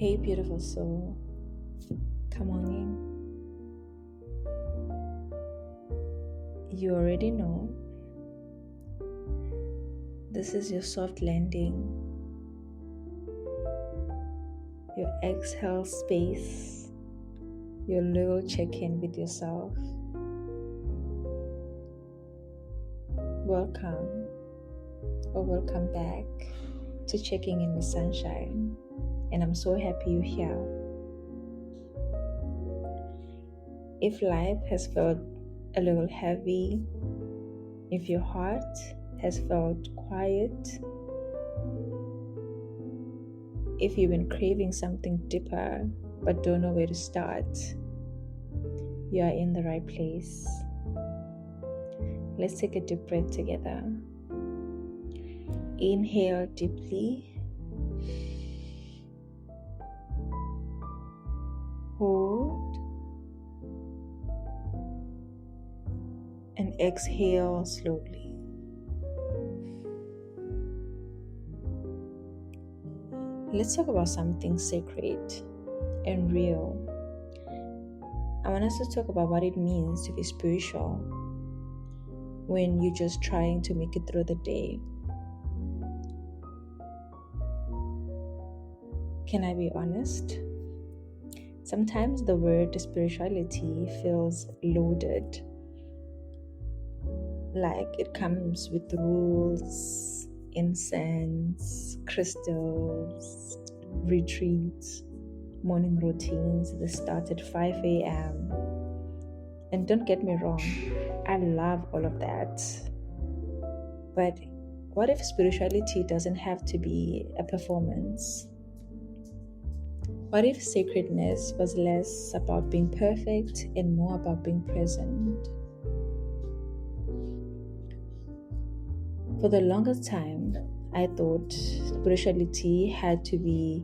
Hey, beautiful soul, come on in. You already know this is your soft landing, your exhale space, your little check-in with yourself. Welcome or welcome back to Checking In with Sunshine, and I'm so happy you're here. If life has felt a little heavy, if your heart has felt quiet, if you've been craving something deeper but don't know where to start, you are in the right place. Let's take a deep breath together. Inhale deeply. Hold. And exhale slowly. Let's talk about something sacred and real. I want us to talk about what it means to be spiritual when you're just trying to make it through the day. Can I be honest? Sometimes the word spirituality feels loaded, like it comes with rules, incense, crystals, retreats, morning routines that start at 5 a.m. And don't get me wrong, I love all of that. But what if spirituality doesn't have to be a performance? What if sacredness was less about being perfect and more about being present? For the longest time, I thought spirituality had to be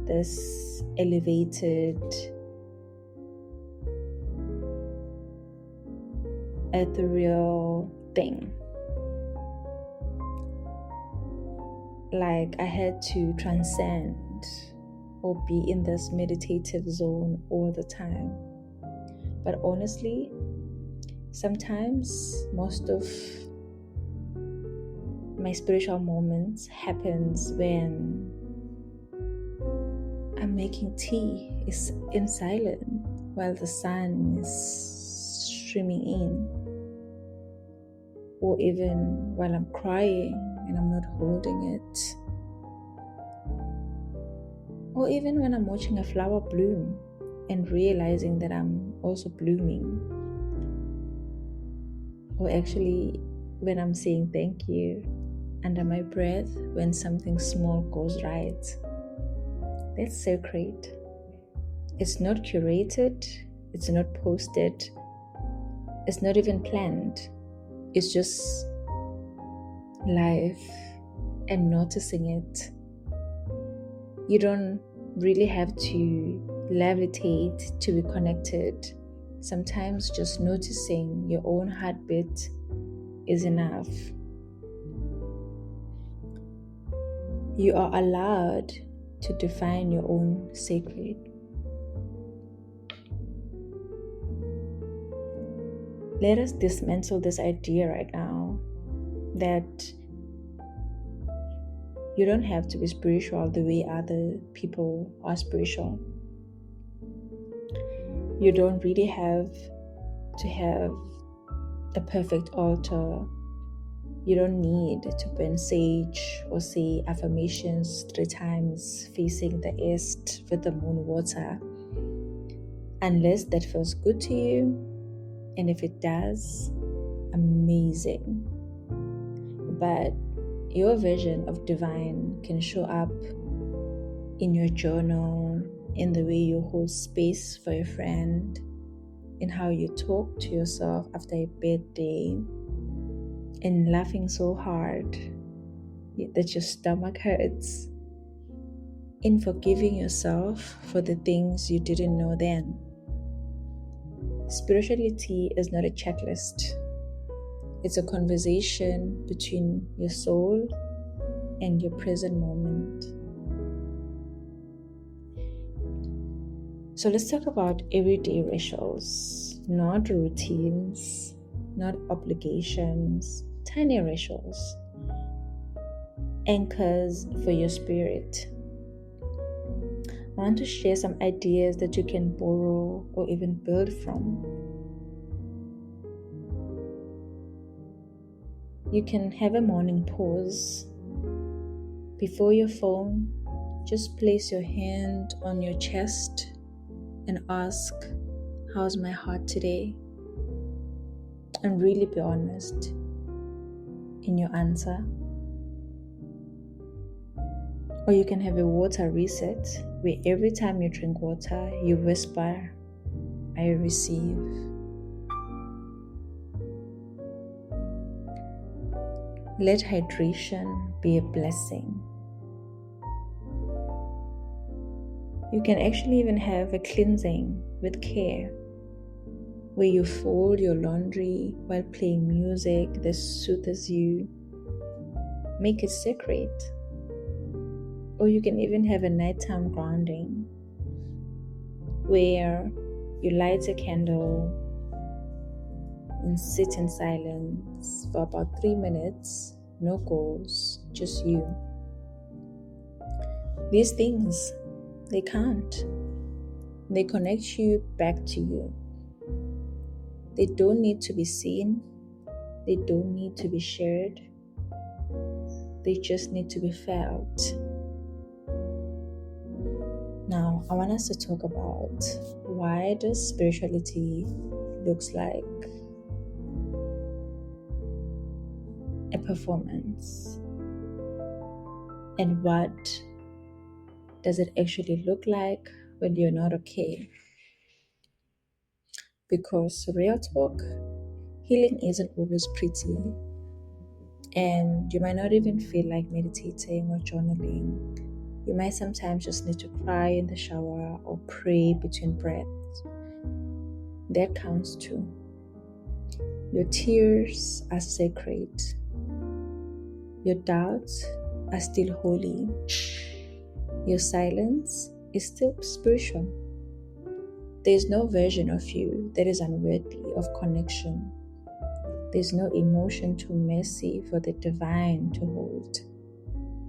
this elevated, ethereal thing. Like I had to transcend or be in this meditative zone all the time. But honestly, sometimes most of my spiritual moments happens when I'm making tea in silence while the sun is streaming in, or even while I'm crying and I'm not holding it, or even when I'm watching a flower bloom and realizing that I'm also blooming, or actually when I'm saying thank you under my breath when something small goes right. That's sacred. It's not curated, it's not posted, it's not even planned. It's just life and noticing it. You don't really have to levitate to be connected. Sometimes just noticing your own heartbeat is enough. You are allowed to define your own sacred. Let us dismantle this idea right now that you don't have to be spiritual the way other people are spiritual. You don't really have to have a perfect altar. You don't need to burn sage or say affirmations 3 times facing the east with the moon water, unless that feels good to you. And if it does, amazing. But your vision of divine can show up in your journal, in the way you hold space for a friend, in how you talk to yourself after a bad day, in laughing so hard that your stomach hurts, in forgiving yourself for the things you didn't know then. Spirituality is not a checklist. It's a conversation between your soul and your present moment. So let's talk about everyday rituals, not routines, not obligations, tiny rituals, anchors for your spirit. I want to share some ideas that you can borrow or even build from. You can have a morning pause. Before your phone, just place your hand on your chest and ask, how's my heart today? And really be honest in your answer. Or you can have a water reset, where every time you drink water, you whisper, I receive. Let hydration be a blessing. You can actually even have a cleansing with care, where you fold your laundry while playing music that soothes you. Make it sacred. Or you can even have a nighttime grounding, where you light a candle and sit in silence for about 3 minutes, no goals, just you. These things, they count. They connect you back to you. They don't need to be seen. They don't need to be shared. They just need to be felt. Now, I want us to talk about, why does spirituality looks like a performance, and what does it actually look like when you're not okay? Because real talk, healing isn't always pretty, and you might not even feel like meditating or journaling. You might sometimes just need to cry in the shower or pray between breaths. That counts too. Your tears are sacred. Your doubts are still holy. Your silence is still spiritual. There is no version of you that is unworthy of connection. There's no emotion too messy for the divine to hold.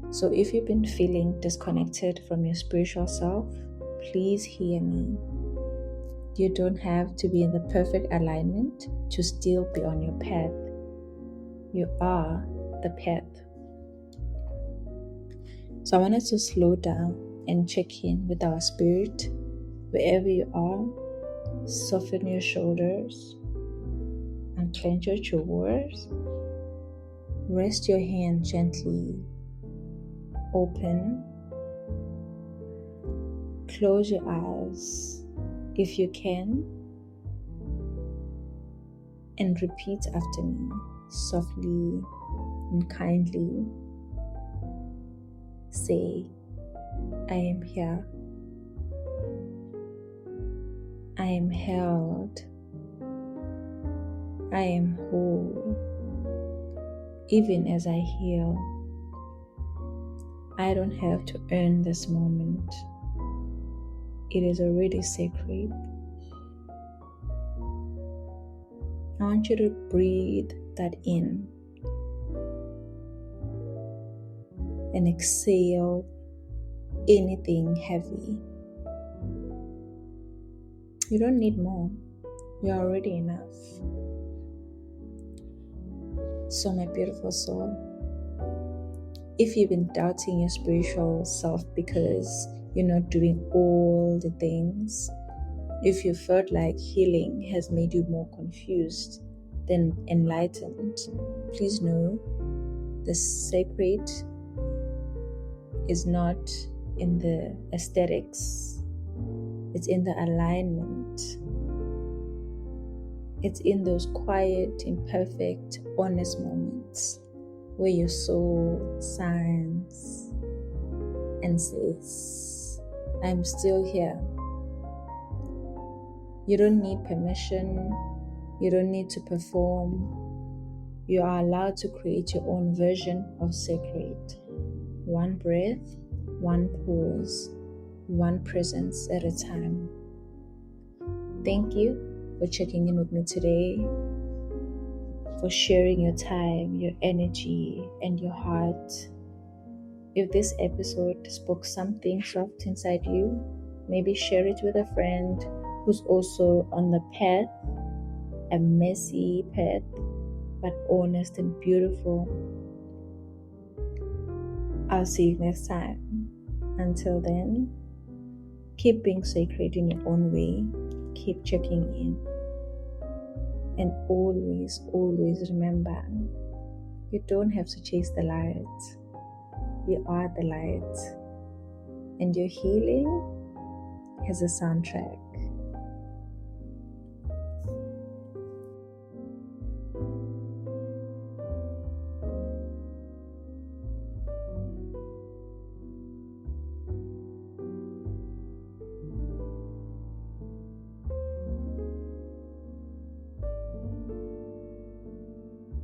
So if you've been feeling disconnected from your spiritual self, please hear me. You don't have to be in the perfect alignment to still be on your path. You are the path. So I want us to slow down and check in with our spirit. Wherever you are, soften your shoulders, unclench your jaws, rest your hand gently open, close your eyes if you can, and repeat after me, softly and kindly. Say, I am here. I am held. I am whole. Even as I heal, I don't have to earn this moment. It is already sacred. I want you to breathe that in and exhale anything heavy. You don't need more. You're already enough. So my beautiful soul, if you've been doubting your spiritual self because you're not doing all the things, if you felt like healing has made you more confused than enlightened, please know the sacred is not in the aesthetics. It's in the alignment. It's in those quiet, imperfect, honest moments where your soul signs and says, I'm still here. You don't need permission. You don't need to perform. You are allowed to create your own version of sacred. One breath, one pause, one presence at a time. Thank you for checking in with me today, for sharing your time, your energy, and your heart. If this episode spoke something soft inside you, maybe share it with a friend who's also on the path, a messy path, but honest and beautiful. I'll see you next time. Until then, keep being sacred in your own way. Keep checking in. And always, always remember, you don't have to chase the light. You are the light. And your healing has a soundtrack.